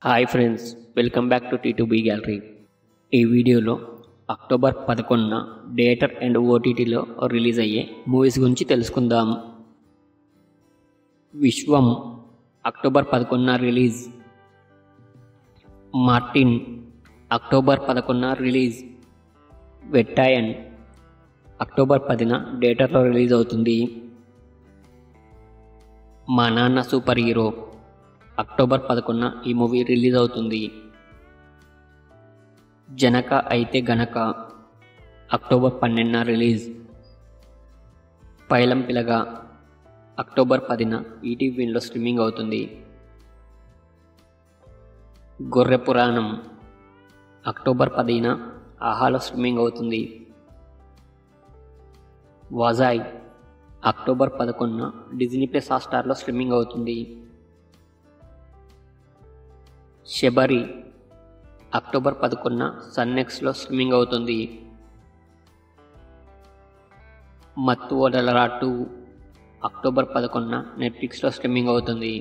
Hi friends, welcome back to T2B gallery. ఈ వీడియోలో October 11న థియేటర్ అండ్ ఓటీటీలో రిలీజ్ అయ్యే మూవీస్ గురించి తెలుసుకుందాం. విశ్వం అక్టోబర్ 11న రిలీజ్. మార్టిన్ అక్టోబర్ 11న రిలీజ్. వెట్టాయన్ అక్టోబర్ 10న థియేటర్లో రిలీజ్ అవుతుంది. మా నాన్న సూపర్ హీరో అక్టోబర్ 11న ఈ మూవీ రిలీజ్ అవుతుంది. జనక అయితే గనక అక్టోబర్ 12న రిలీజ్. పైలం పిలగా అక్టోబర్ 10న ఈటీవీలో స్ట్రీమింగ్ అవుతుంది. గొర్రె పురాణం అక్టోబర్ 10న ఆహాలో స్ట్రీమింగ్ అవుతుంది. వజాయ్ అక్టోబర్ 11న డిజ్నీ ప్లస్ హాట్‌స్టార్లో స్ట్రీమింగ్ అవుతుంది. శబరి అక్టోబర్ 11న సన్నెక్స్లో స్ట్రీమింగ్ అవుతుంది. మత్తు వదలరా 2 అక్టోబర్ 11న నెట్ఫ్లిక్స్లో స్ట్రీమింగ్ అవుతుంది.